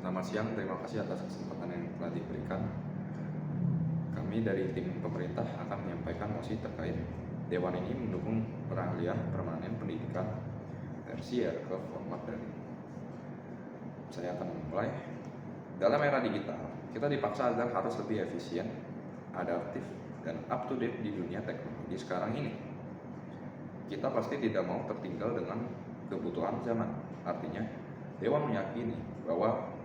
Selamat siang, terima kasih atas kesempatan yang telah diberikan. Kami dari tim pemerintah akan menyampaikan mosi terkait Dewan ini mendukung peralihan permanen pendidikan tersier ke format daring. Saya akan memulai. Dalam era digital, kita dipaksa agar harus lebih efisien, adaptif, dan up to date di dunia teknologi sekarang ini. Kita pasti tidak mau tertinggal dengan kebutuhan zaman. Artinya, Dewan meyakini bahwa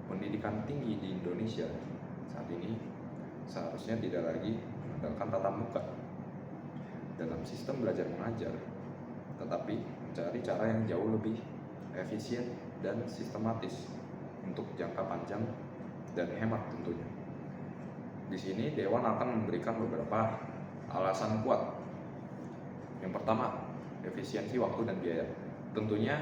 pendidikan tinggi di Indonesia saat ini seharusnya tidak lagi mengandalkan tatap muka dalam sistem belajar mengajar, tetapi mencari cara yang jauh lebih efisien dan sistematis untuk jangka panjang dan hemat tentunya. Di sini Dewan akan memberikan beberapa alasan kuat. Yang pertama, efisiensi waktu dan biaya. Tentunya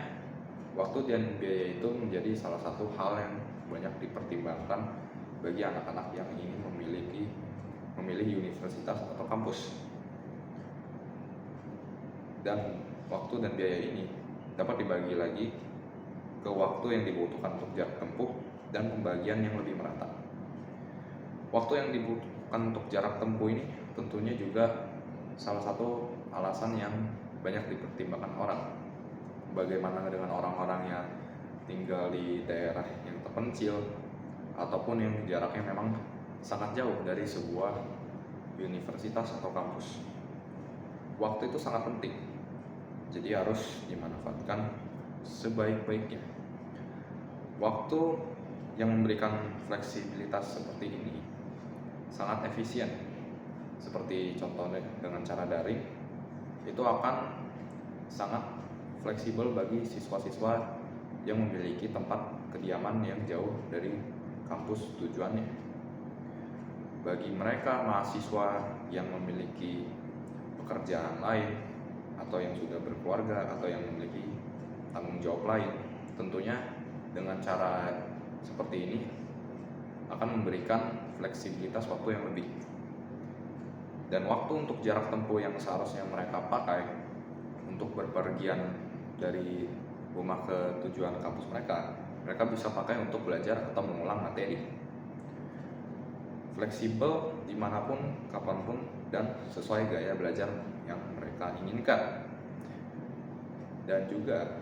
waktu dan biaya itu menjadi salah satu hal yang banyak dipertimbangkan bagi anak-anak yang ingin memilih universitas atau kampus. Dan waktu dan biaya ini dapat dibagi lagi ke waktu yang dibutuhkan untuk jarak tempuh dan pembagian yang lebih merata. Waktu yang dibutuhkan untuk jarak tempuh ini tentunya juga salah satu alasan yang banyak dipertimbangkan orang. Bagaimana dengan orang-orang yang tinggal di daerah yang terpencil ataupun yang jaraknya memang sangat jauh dari sebuah universitas atau kampus. Waktu itu sangat penting, jadi harus dimanfaatkan sebaik-baiknya. Waktu yang memberikan fleksibilitas seperti ini sangat efisien, seperti contohnya dengan cara daring, itu akan sangat fleksibel bagi siswa-siswa yang memiliki tempat kediaman yang jauh dari kampus tujuannya. Bagi mereka mahasiswa yang memiliki pekerjaan lain atau yang sudah berkeluarga atau yang memiliki tanggung jawab lain, tentunya dengan cara seperti ini akan memberikan fleksibilitas waktu yang lebih. Dan waktu untuk jarak tempuh yang seharusnya mereka pakai untuk berpergian dari rumah ke tujuan kampus mereka bisa pakai untuk belajar atau mengulang materi. Fleksibel dimanapun, kapanpun, dan sesuai gaya belajar yang mereka inginkan. Dan juga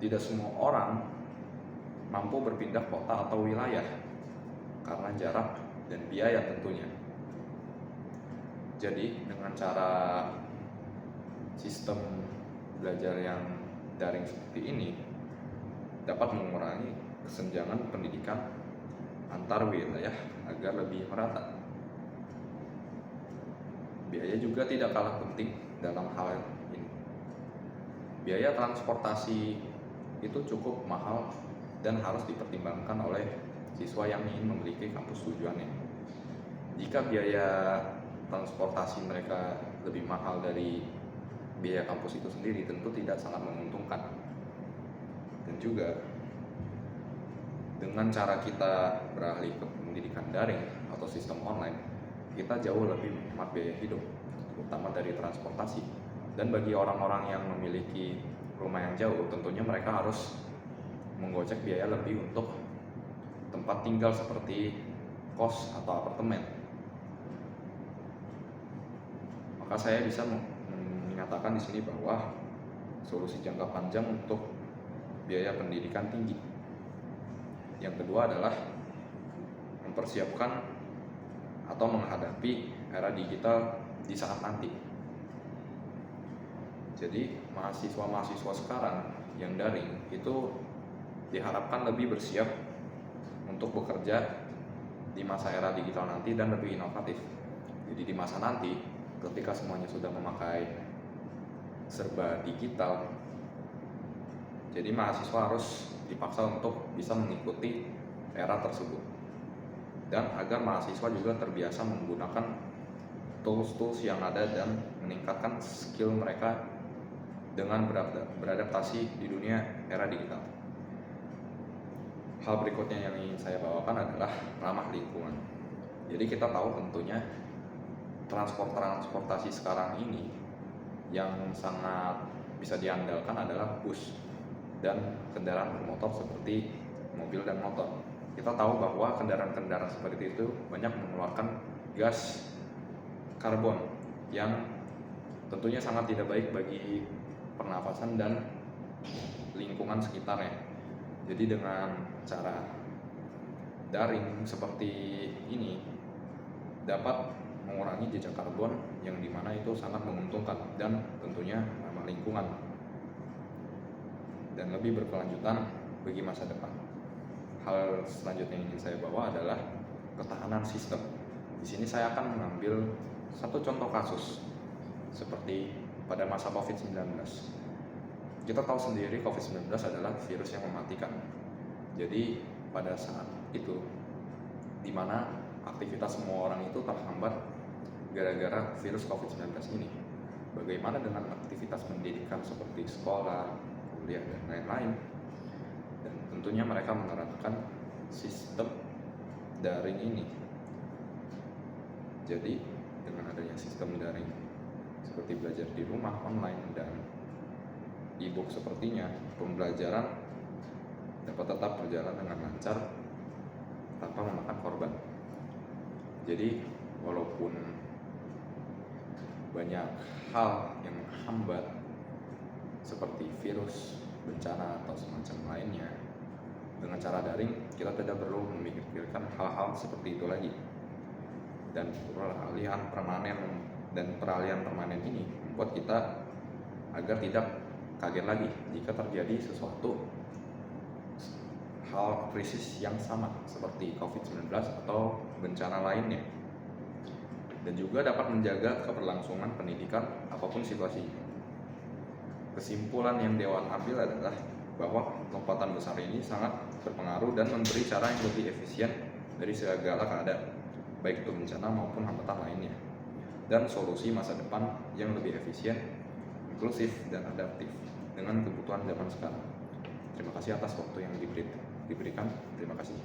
tidak semua orang mampu berpindah kota atau wilayah karena jarak dan biaya tentunya. Jadi dengan cara sistem belajar yang daring seperti ini dapat mengurangi kesenjangan pendidikan antar wilayah agar lebih merata. Biaya juga tidak kalah penting dalam hal ini. Biaya transportasi itu cukup mahal dan harus dipertimbangkan oleh siswa yang ingin memiliki kampus tujuannya. Jika biaya transportasi mereka lebih mahal dari biaya kampus itu sendiri, tentu tidak sangat menguntungkan. Dan juga dengan cara kita beralih ke pendidikan daring atau sistem online, kita jauh lebih menghemat biaya hidup, terutama dari transportasi. Dan bagi orang-orang yang memiliki rumah yang jauh, tentunya mereka harus menggocek biaya lebih untuk tempat tinggal seperti kos atau apartemen. Maka saya bisa menyatakan di sini bahwa solusi jangka panjang untuk biaya pendidikan tinggi. Yang kedua adalah mempersiapkan atau menghadapi era digital di saat nanti. Jadi mahasiswa-mahasiswa sekarang yang daring itu diharapkan lebih bersiap untuk bekerja di masa era digital nanti dan lebih inovatif. Jadi di masa nanti ketika semuanya sudah memakai serba digital, jadi mahasiswa harus dipaksa untuk bisa mengikuti era tersebut. Dan agar mahasiswa juga terbiasa menggunakan tools-tools yang ada dan meningkatkan skill mereka dengan beradaptasi di dunia era digital. Hal berikutnya yang ingin saya bawakan adalah ramah lingkungan. Jadi kita tahu tentunya transportasi sekarang ini yang sangat bisa diandalkan adalah bus dan kendaraan bermotor seperti mobil dan motor. Kita tahu bahwa kendaraan-kendaraan seperti itu banyak mengeluarkan gas karbon yang tentunya sangat tidak baik bagi pernafasan dan lingkungan sekitarnya. Jadi dengan cara daring seperti ini dapat mengurangi jejak karbon yang dimana itu sangat menguntungkan dan tentunya ramah lingkungan dan lebih berkelanjutan bagi masa depan. Hal selanjutnya yang ingin saya bawa adalah ketahanan sistem. Di sini saya akan mengambil satu contoh kasus seperti pada masa COVID-19. Kita tahu sendiri COVID-19 adalah virus yang mematikan. Jadi pada saat itu di mana aktivitas semua orang itu terhambat gara-gara virus COVID-19 ini. Bagaimana dengan aktivitas pendidikan seperti sekolah, kuliah, dan lain-lain? Dan tentunya mereka menerapkan sistem daring ini. Jadi dengan adanya sistem daring seperti belajar di rumah, online, dan e-book sepertinya, pembelajaran dapat tetap berjalan dengan lancar tanpa memakan korban. Jadi walaupun banyak hal yang menghambat seperti virus, bencana, atau semacam lainnya, dengan cara daring kita tidak perlu memikirkan hal-hal seperti itu lagi. Dan peralihan permanen ini membuat kita agar tidak kaget lagi jika terjadi sesuatu hal krisis yang sama seperti COVID-19 atau bencana lainnya, dan juga dapat menjaga keberlangsungan pendidikan apapun situasi. Kesimpulan yang Dewan ambil adalah bahwa lompatan besar ini sangat berpengaruh dan memberi cara yang lebih efisien dari segala keadaan, baik itu bencana maupun hambatan lainnya, dan solusi masa depan yang lebih efisien, inklusif, dan adaptif dengan kebutuhan zaman sekarang. Terima kasih atas waktu yang diberikan. Terima kasih.